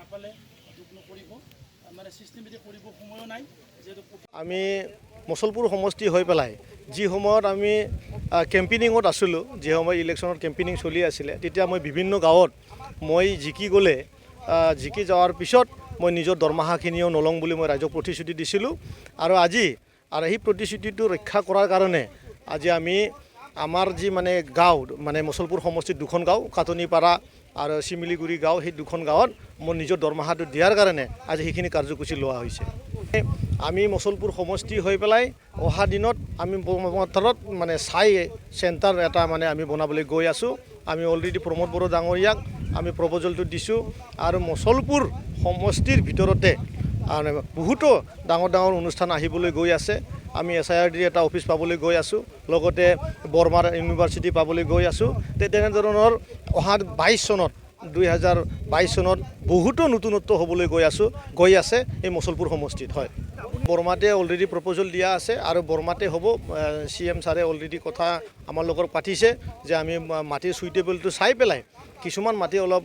নাপালে দুখ নকৰিব মানে চিষ্টেমেটিক কৰিব সময়ো নাই যেহেতু আমি মছলপুৰ সমষ্টি হৈ পেলাই যি সময়ত আমি কেম্পেইনিঙত আছিলোঁ যি সময় ইলেকশ্যনত কেম্পেইনিং চলি আছিলে তেতিয়া মই বিভিন্ন গাঁৱত মই জিকি গ'লে জিকি যোৱাৰ পিছত মই নিজৰ দৰমহাখিনিও নলওঁ বুলি মই ৰাইজক প্ৰতিশ্ৰুতি দিছিলোঁ আৰু সেই প্ৰতিশ্ৰুতিটো ৰক্ষা কৰাৰ কাৰণে আজি আমি আমাৰ যি মানে গাঁও মানে মছলপুৰ সমষ্টিত দুখন গাঁও কাটনিপাৰা আৰু চিমিলিগুৰি গাঁও সেই দুখন গাঁৱত মোৰ নিজৰ দৰমহাটো দিয়াৰ কাৰণে আজি সেইখিনি কাৰ্যসূচী লোৱা হৈছে আমি মছলপুৰ সমষ্টি হৈ পেলাই অহা দিনত আমি পথৰত মানে চেণ্টাৰ এটা মানে আমি বনাবলৈ গৈ আছোঁ আমি অলৰেডি প্ৰমোদ বড়ো ডাঙৰীয়াক আমি প্ৰপ'জেলটো দিছোঁ আৰু মছলপুৰ সমষ্টিৰ ভিতৰতে বহুতো ডাঙৰ ডাঙৰ অনুষ্ঠান আহিবলৈ গৈ আছে আমি SIRD এটা অফিচ পাবলৈ গৈ আছোঁ লগতে বৰমাৰ ইউনিভাৰ্চিটি পাবলৈ গৈ আছোঁ তেনেধৰণৰ অহা 2022 চনত বহুতো নতুনত্ব হ'বলৈ গৈ আছে এই মছলপুৰ সমষ্টিত হয় বৰমাতে অলৰেডি প্ৰপ'জেল দিয়া আছে আৰু বৰমাতে হ'ব CM ছাৰে অলৰেডি কথা আমাৰ লগত পাতিছে যে আমি মাটিৰ সুইটেবলটো চাই পেলাই কিছুমান মাটি অলপ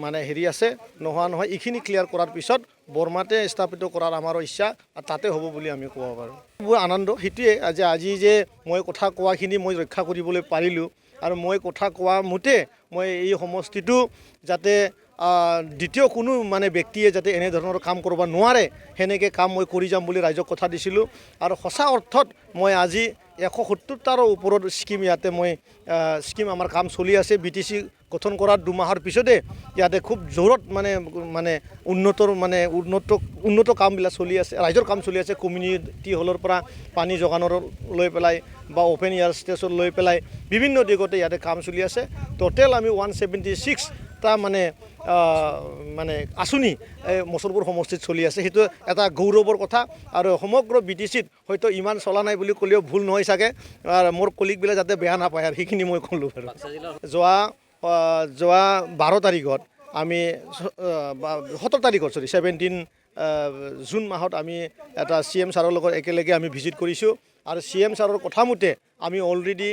মানে হেৰি আছে নোহোৱা নহয় এইখিনি ক্লিয়াৰ কৰাৰ পিছত বৰমাতে স্থাপিত কৰাৰ আমাৰ ইচ্ছা তাতে হ'ব বুলি আমি ক'ব পাৰোঁ বহুত আনন্দ সেইটোৱে আজি যে মই কথা কোৱাখিনি মই ৰক্ষা কৰিবলৈ পাৰিলোঁ আৰু মই কথা কোৱা মতে মই এই সমষ্টিটো যাতে দ্বিতীয় কোনো মানে ব্যক্তিয়ে যাতে এনেধৰণৰ কাম কৰিব নোৱাৰে সেনেকৈ কাম মই কৰি যাম বুলি ৰাইজক কথা দিছিলোঁ আৰু সঁচা অৰ্থত মই আজি 170টাৰো ওপৰত স্কিম ইয়াতে স্কিম আমাৰ কাম চলি আছে BTC গঠন কৰাৰ 2 মাহৰ পিছতে ইয়াতে খুব জোৰত মানে উন্নত কামবিলাক চলি আছে ৰাইজৰ কাম চলি আছে কমিউনিটি হলৰ পৰা পানী যোগানৰ লৈ পেলাই বা অপেন এয়াৰ ষ্টেচন লৈ পেলাই বিভিন্ন দিশতে ইয়াতে কাম চলি আছে টোটেল আমি 176টা মানে আঁচনি মছলপুৰ সমষ্টিত চলি আছে সেইটো এটা গৌৰৱৰ কথা আৰু সমগ্ৰ BTCত হয়তো ইমান চলা নাই বুলি ক'লেও ভুল নহয় চাগে আৰু মোৰ কলিগবিলাক যাতে বেয়া নাপায় আৰু সেইখিনি মই ক'লোঁ আৰু যোৱা 12 তাৰিখত আমি 17 তাৰিখত 17 জুন মাহত আমি এটা CM ছাৰৰ লগত একেলগে আমি ভিজিট কৰিছোঁ আৰু CM ছাৰৰ কথামতে আমি অলৰেডি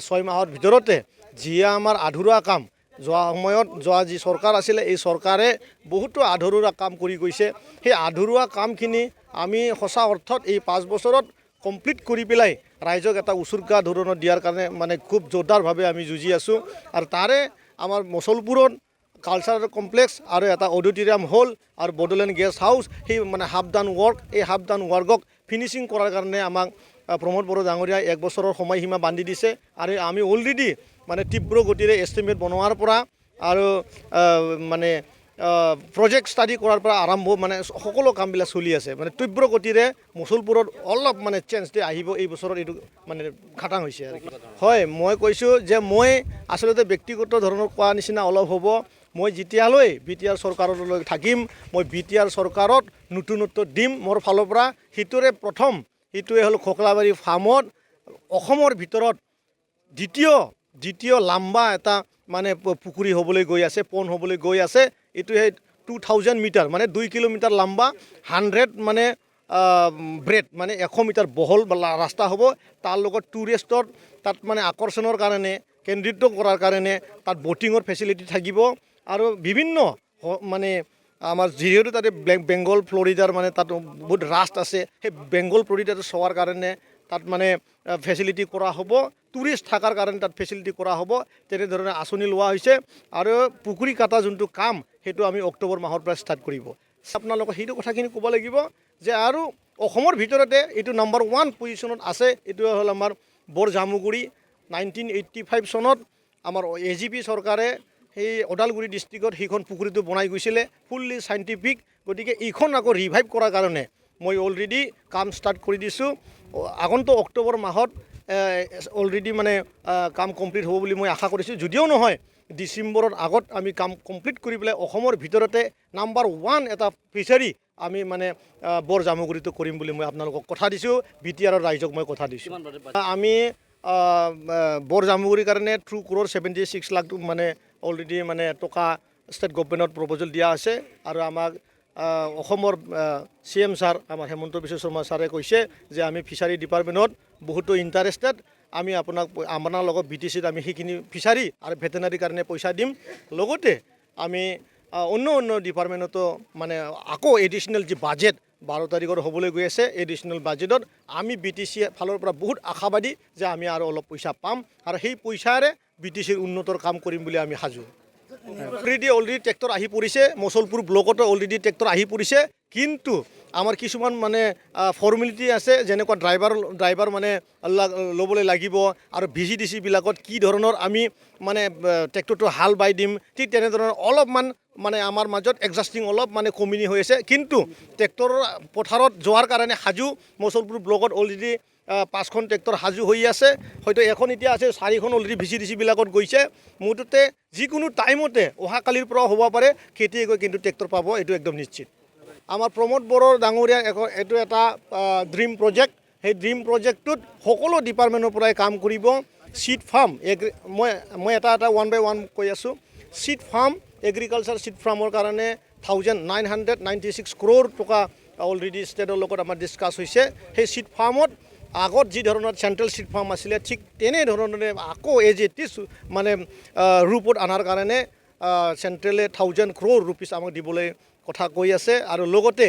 6 মাহৰ ভিতৰতে যিয়ে আমাৰ আধৰুৱা কাম যোৱা সময়ত যি চৰকাৰ আছিলে এই চৰকাৰে বহুতো আধৰুৱা কাম কৰি গৈছে সেই আধৰুৱা কামখিনি আমি সঁচা অৰ্থত এই 5 বছৰত কমপ্লিট কৰি পেলাই ৰাইজক এটা উচৰ্গা ধৰণৰ দিয়াৰ কাৰণে মানে খুব জোৰদাৰভাৱে আমি যুঁজি আছোঁ আৰু তাৰে আমাৰ মছলপুৰত কালচাৰেল কমপ্লেক্স আৰু এটা অডিটৰিয়াম হল আৰু বডোলেণ্ড গেষ্ট হাউচ সেই মানে হাফ ডান ৱৰ্কক ফিনিচিং কৰাৰ কাৰণে আমাক প্ৰমোদ বড়ো ডাঙৰীয়াই 1 বছৰৰ সময়সীমা বান্ধি দিছে আৰু আমি অলৰেডি মানে তীব্ৰ গতিৰে এষ্টিমেট বনোৱাৰ পৰা আৰু মানে প্ৰজেক্ট ষ্টাডি কৰাৰ পৰা আৰম্ভ মানে সকলো কামবিলাক চলি আছে মানে তীব্ৰ গতিৰে মছলপুৰত অলপ মানে চেঞ্জ আহিব এই বছৰত এইটো মানে খাটাং হৈছে আৰু হয় মই কৈছোঁ যে মই আচলতে ব্যক্তিগত ধৰণৰ কোৱা নিচিনা অলপ হ'ব মই যেতিয়ালৈ BTR চৰকাৰলৈ থাকিম মই BTR চৰকাৰত নতুনত্ব দিম মোৰ ফালৰ পৰা সেইটোৱে হ'ল খোকলাবাৰী ফাৰ্মত অসমৰ ভিতৰত দ্বিতীয় লাম্বা এটা মানে পুখুৰী হ'বলৈ গৈ আছে পন হ'বলৈ গৈ আছে এইটো 2000 মিটাৰ মানে 2 কিলোমিটাৰ লাম্বা 100 মানে ব্ৰেড মানে 100 মিটাৰ বহল ৰাস্তা হ'ব তাৰ লগত টুৰিষ্টৰ তাত মানে আকৰ্ষণৰ কাৰণে কেন্দ্ৰিত কৰাৰ কাৰণে তাত বটিঙৰ ফেচিলিটি থাকিব আৰু বিভিন্ন মানে আমাৰ যিহেতু তাতে বেংগল ফ্লৰিডাৰ মানে তাত বহুত ৰাষ্ট আছে সেই বেংগল ফ্লৰিডাটো চোৱাৰ কাৰণে তাত মানে ফেচিলিটি কৰা হ'ব টুৰিষ্ট থকাৰ কাৰণে তাত ফেচিলিটি কৰা হ'ব তেনেধৰণে আঁচনি লোৱা হৈছে আৰু পুখুৰী কাটা যোনটো কাম সেইটো আমি অক্টোবৰ মাহৰ পৰা ষ্টাৰ্ট কৰিব আপোনালোকক সেইটো কথাখিনি ক'ব লাগিব যে আৰু অসমৰ ভিতৰতে এইটো নম্বৰ 1 পজিশ্যনত আছে এইটো হ'ল আমাৰ বৰ জামুগুৰি 1985 চনত আমাৰ AGP চৰকাৰে সেই ওদালগুৰি ডিষ্ট্ৰিক্টত সেইখন পুখুৰীটো বনাই গৈছিলে ফুল্লি চাইণ্টিফিক গতিকে এইখন আকৌ ৰিভাইভ কৰাৰ কাৰণে মই অলৰেডি কাম ষ্টাৰ্ট কৰি দিছোঁ আগন্তুক অক্টোবৰ মাহত অলৰেডি মানে কাম কমপ্লিট হ'ব বুলি মই আশা কৰিছোঁ যদিও নহয় ডিচেম্বৰৰ আগত আমি কাম কমপ্লিট কৰি পেলাই অসমৰ ভিতৰতে নম্বৰ 1 এটা ফিচাৰী আমি মানে বৰ জামুগুৰিটো কৰিম বুলি মই আপোনালোকক কথা দিছোঁ BTRৰ ৰাইজক মই কথা দিছোঁ আমি বৰ জামুগুৰিৰ কাৰণে 2 crore 76 লাখ মানে অলৰেডি মানে টকা ষ্টেট গভৰ্ণমেণ্টত প্ৰপ'জেল দিয়া আছে আৰু আমাক অসমৰ CM ছাৰ আমাৰ হেমন্ত বিশ্ব শৰ্মা ছাৰে কৈছে যে আমি ফিচাৰী ডিপাৰ্টমেণ্টত বহুতো ইণ্টাৰেষ্টেড আমি আপোনাৰ লগত BTCত আমি সেইখিনি ফিচাৰী আৰু ভেটেনাৰীৰ কাৰণে পইচা দিম লগতে আমি অন্য ডিপাৰ্টমেণ্টতো মানে আকৌ এডিশ্যনেল যি বাজেট 12 তাৰিখৰ হ'বলৈ গৈ আছে এডিশ্যনেল বাজেটত আমি BTC ফালৰ পৰা বহুত আশাবাদী যে আমি আৰু অলপ পইচা পাম আৰু সেই পইচাৰে BTCৰ উন্নতৰ কাম কৰিম বুলি আমি সাজু অলৰেডি ট্ৰেক্টৰ আহি পৰিছে মছলপুৰ ব্লকতো অলৰেডি ট্ৰেক্টৰ আহি পৰিছে কিন্তু আমাৰ কিছুমান মানে ফৰ্মেলিটি আছে যেনেকুৱা ড্ৰাইভাৰ মানে ল'বলৈ লাগিব আৰু VGDC বিলাকত কি ধৰণৰ আমি মানে ট্ৰেক্টৰটো হাল বাই দিম ঠিক তেনেধৰণৰ অলপমান মানে আমাৰ মাজত এডজাষ্টিং অলপ মানে কমিনি হৈ আছে কিন্তু ট্ৰেক্টৰৰ পথাৰত যোৱাৰ কাৰণে সাজু মছলপুৰ ব্লকত অলৰেডি 5খন ট্ৰেক্টৰ সাজু হৈ আছে হয়তো এখন এতিয়া আছে 4খন অলৰেডি VGDC বিলাকত গৈছে মুঠতে যিকোনো টাইমতে অহাকালিৰ পৰা হ'ব পাৰে খেতিয়ে গৈ কিন্তু ট্ৰেক্টৰ পাব এইটো একদম নিশ্চিত আমাৰ প্ৰমোদ বড়ো ডাঙৰীয়া এইটো এটা ড্ৰিম প্ৰজেক্ট সেই ড্ৰিম প্ৰজেক্টটোত সকলো ডিপাৰ্টমেণ্টৰ পৰাই কাম কৰিব সিড ফাৰ্ম মই এটা 1 by 1 কৈ আছোঁ সিড ফাৰ্ম এগ্ৰিকালচাৰ সিড ফাৰ্মৰ কাৰণে 1996 crore টকা অলৰেডি ষ্টেটৰ লগত আমাৰ ডিছকাছ হৈছে সেই সিড ফাৰ্মত আগত যি ধৰণৰ চেণ্ট্ৰেল সিড ফাৰ্ম আছিলে ঠিক তেনেধৰণে আকৌ মানে ৰূপত অনাৰ কাৰণে চেণ্ট্ৰেলে 1000 crore rupees আমাক দিবলৈ কথা কৈ আছে আৰু লগতে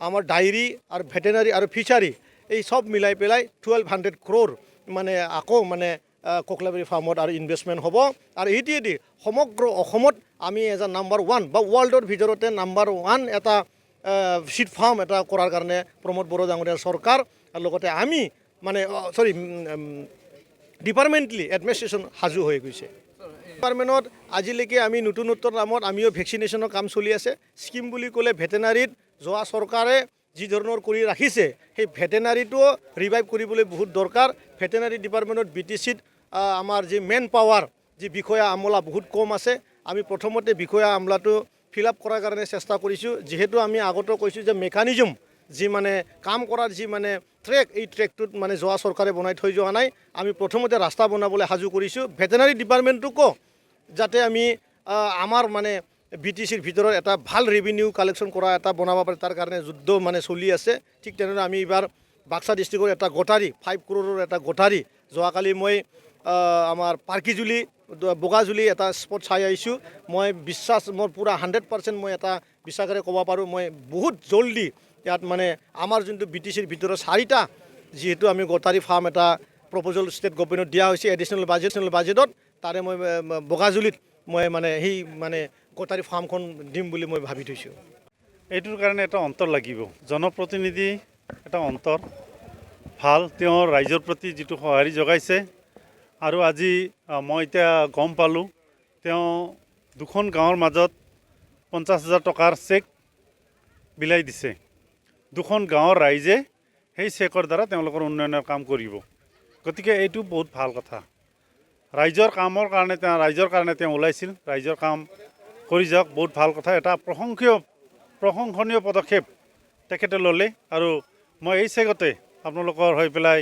আমাৰ ডায়েৰী আৰু ভেটেনাৰী আৰু ফিচাৰী এই সব মিলাই পেলাই 1200 crore মানে আকৌ মানে কোকলাবাৰী ফাৰ্মত আৰু ইনভেষ্টমেণ্ট হ'ব আৰু এইটোৱেদি সমগ্ৰ অসমত আমি এজ আ নাম্বাৰ 1 বা ৱৰ্ল্ডৰ ভিতৰতে নাম্বাৰ 1 এটা সিড ফাৰ্ম এটা কৰাৰ কাৰণে প্ৰমোদ বড়ো ডাঙৰীয়াৰ চৰকাৰ আৰু লগতে আমি মানে ডিপাৰ্টমেণ্টলি এডমিনিষ্ট্ৰেশ্যন সাজু হৈ গৈছে ডিপাৰ্টমেণ্টত আজিলৈকে আমি নতুনত্বৰ নামত আমিও ভেকচিনেশ্যনৰ কাম চলি আছে স্কিম বুলি ক'লে ভেটেনাৰীত যোৱা চৰকাৰে যি ধৰণৰ কৰি ৰাখিছে সেই ভেটেনাৰীটো ৰিভাইভ কৰিবলৈ বহুত দৰকাৰ ভেটেনাৰী ডিপাৰ্টমেণ্টত BTCত আমাৰ যি মেন পাৱাৰ যি বিষয়া আমলা বহুত কম আছে আমি প্ৰথমতে বিষয়া আমলাটো ফিল আপ কৰাৰ কাৰণে চেষ্টা কৰিছোঁ যিহেতু আমি আগতে কৈছোঁ যে মেকানিজম যি মানে কাম কৰাৰ যি মানে ট্ৰেক এই ট্ৰেকটোত মানে যোৱা চৰকাৰে বনাই থৈ যোৱা নাই আমি প্ৰথমতে ৰাস্তা বনাবলৈ সাজু কৰিছোঁ ভেটেনাৰী ডিপাৰ্টমেণ্টটোকো যাতে আমি আমাৰ মানে BTCৰ ভিতৰত এটা ভাল ৰেভিনিউ কালেকশ্যন কৰা এটা বনাব পাৰে তাৰ কাৰণে যুদ্ধ মানে চলি আছে ঠিক তেনেদৰে আমি এইবাৰ বাক্সা ডিষ্ট্ৰিক্টৰ এটা গটাৰী 5 crore এটা গটাৰী যোৱাকালি মই আমাৰ পাৰ্কিজুলি বগাজুলি এটা স্পট চাই আহিছোঁ মই বিশ্বাস মোৰ পূৰা 100% মই এটা বিশ্বাসেৰে ক'ব পাৰোঁ মই বহুত জলদি ইয়াত মানে আমাৰ যোনটো BTCৰ ভিতৰত 4টা যিহেতু আমি গটাৰী ফাৰ্ম এটা প্ৰপ'জেল ষ্টেট গভৰ্ণমেণ্টত দিয়া হৈছে এডিশ্যনেল বাজেটত তাৰে মই বগাজুলিত মই মানে সেই মানে গটাৰী ফাৰ্মখন দিম বুলি মই ভাবি থৈছোঁ এইটোৰ কাৰণে এটা অন্তৰ লাগিব জনপ্ৰতিনিধি এটা অন্তৰ ভাল তেওঁ ৰাইজৰ প্ৰতি যিটো সঁহাৰি যোগাইছে আৰু আজি মই এতিয়া গম পালোঁ তেওঁ 2খন গাঁৱৰ মাজত 50,000 টকাৰ চেক বিলাই দিছে 2খন গাঁৱৰ ৰাইজে সেই চেকৰ দ্বাৰা তেওঁলোকৰ উন্নয়নৰ কাম কৰিব গতিকে এইটো বহুত ভাল কথা ৰাইজৰ কাৰণে তেওঁ ওলাইছিল ৰাইজৰ কাম কৰি যাওক বহুত ভাল কথা এটা প্ৰশংসনীয় পদক্ষেপ তেখেতে ল'লে আৰু মই এই চেগতে আপোনালোকৰ হৈ পেলাই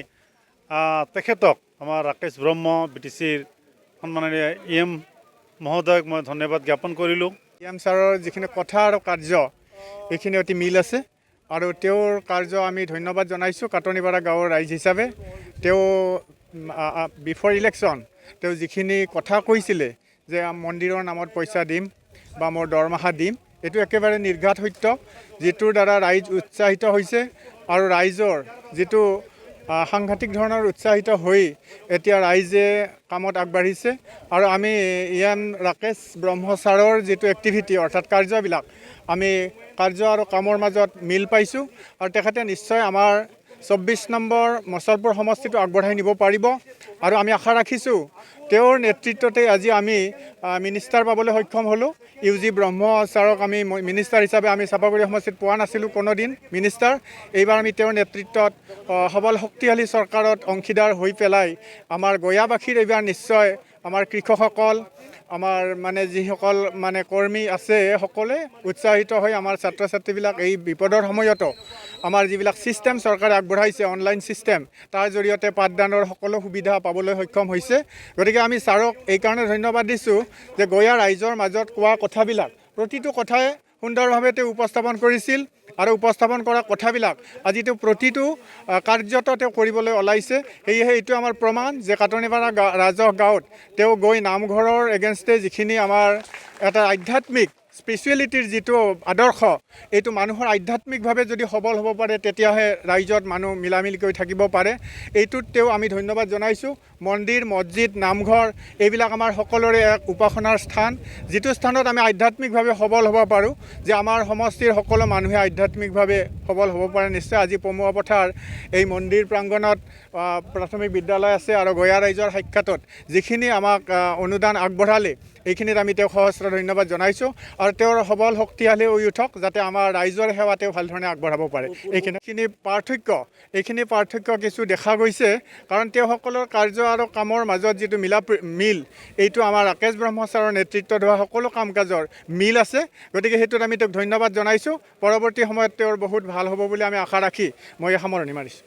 তেখেতক আমাৰ ৰাকেশ ব্ৰহ্ম BTCৰ সন্মাননীয় EM মহোদয়ক মই ধন্যবাদ জ্ঞাপন কৰিলোঁ EM ছাৰৰ যিখিনি কথা আৰু কাৰ্য এইখিনি অতি মিল আছে আৰু তেওঁৰ কাৰ্য আমি ধন্যবাদ জনাইছোঁ কাটনিপাৰা গাঁৱৰ ৰাইজ হিচাপে তেওঁ বিফৰ ইলেকশ্যন তেওঁ যিখিনি কথা কৈছিলে যে মন্দিৰৰ নামত পইচা দিম বা মোৰ দৰমহা দিম এইটো একেবাৰে নিৰ্ঘাত সত্য যিটোৰ দ্বাৰা ৰাইজ উৎসাহিত হৈছে আৰু ৰাইজৰ যিটো সাংঘাতিক ধৰণৰ উৎসাহিত হৈ এতিয়া ৰাইজে কামত আগবাঢ়িছে আৰু আমি ৰাকেশ ব্ৰহ্ম ছাৰৰ যিটো এক্টিভিটি অৰ্থাৎ কাৰ্যবিলাক আমি কাৰ্য আৰু কামৰ মাজত মিল পাইছোঁ আৰু তেখেতে নিশ্চয় আমাৰ 24 নম্বৰ মছলপুৰ সমষ্টিটো আগবঢ়াই নিব পাৰিব আৰু আমি আশা ৰাখিছোঁ তেওঁৰ নেতৃত্বতে আজি আমি মিনিষ্টাৰ পাবলৈ সক্ষম হ'লোঁ UG ব্ৰহ্ম ছাৰক আমি মিনিষ্টাৰ হিচাপে আমি চাপাগুৰি সমষ্টিত পোৱা নাছিলোঁ কোনোদিন মিনিষ্টাৰ এইবাৰ আমি তেওঁৰ নেতৃত্বত সবল শক্তিশালী চৰকাৰত অংশীদাৰ হৈ পেলাই আমাৰ গয়াবাসীৰ এইবাৰ নিশ্চয় আমাৰ কৃষকসকল আমাৰ মানে যিসকল মানে কৰ্মী আছে সকলোৱে উৎসাহিত হৈ আমাৰ ছাত্ৰ ছাত্ৰীবিলাক এই বিপদৰ সময়তো আমাৰ যিবিলাক ছিষ্টেম চৰকাৰে আগবঢ়াইছে অনলাইন ছিষ্টেম তাৰ জৰিয়তে পাঠদানৰ সকলো সুবিধা পাবলৈ সক্ষম হৈছে গতিকে আমি ছাৰক এইকাৰণে ধন্যবাদ দিছোঁ যে গয়া ৰাইজৰ মাজত কোৱা কথাবিলাক প্ৰতিটো কথাই সুন্দৰভাৱে তেওঁ উপস্থাপন কৰিছিল আৰু উপস্থাপন কৰা কথাবিলাক আজি তেওঁ প্ৰতিটো কাৰ্যত তেওঁ কৰিবলৈ ওলাইছে সেয়েহে এইটো আমাৰ প্ৰমাণ যে কাটনিপাৰা ৰাজহ গাঁৱত তেওঁ গৈ নামঘৰৰ এগেইনষ্টে যিখিনি আমাৰ এটা আধ্যাত্মিক স্পিৰিচুৱেলিটিৰ যিটো আদৰ্শ এইটো মানুহৰ আধ্যাত্মিকভাৱে যদি সবল হ'ব পাৰে তেতিয়াহে ৰাইজত মানুহ মিলামিলিকৈ থাকিব পাৰে। এইটোত তেওঁ আমি ধন্যবাদ জনাইছোঁ। মন্দিৰ, মছজিদ, নামঘৰ এইবিলাক আমাৰ সকলোৰে এক উপাসনাৰ স্থান, যিটো স্থানত আমি আধ্যাত্মিকভাৱে সবল হ'ব পাৰোঁ, যে আমাৰ সমষ্টিৰ সকলো মানুহে আধ্যাত্মিকভাৱে সবল হ'ব পাৰে। নিশ্চয় আজি পমুৱা পথাৰ এই মন্দিৰ প্ৰাংগণত প্ৰাথমিক বিদ্যালয় আছে আৰু গঞা ৰাইজৰ সাক্ষাতত যিখিনি আমাক অনুদান আগবঢ়ালে এইখিনিত আমি তেওঁক সহস্ৰ ধন্যবাদ জনাইছোঁ আৰু তেওঁৰ সবল শক্তিশালী হৈ উঠক, যাতে আমাৰ ৰাইজৰ সেৱা তেওঁ ভাল ধৰণে আগবঢ়াব পাৰে। এইখিনি পাৰ্থক্য কিছু দেখা গৈছে, কাৰণ তেওঁসকলৰ কাৰ্য আৰু কামৰ মাজত যিটো মিল এইটো আমাৰ ৰাকেশ ব্ৰহ্মচাৰৰ নেতৃত্বত হোৱা সকলো কাম কাজৰ মিল আছে। গতিকে সেইটোত আমি তেওঁক ধন্যবাদ জনাইছোঁ। পৰৱৰ্তী সময়ত তেওঁৰ বহুত ভাল হ'ব বুলি আমি আশা ৰাখি মই সামৰণি মাৰিছোঁ।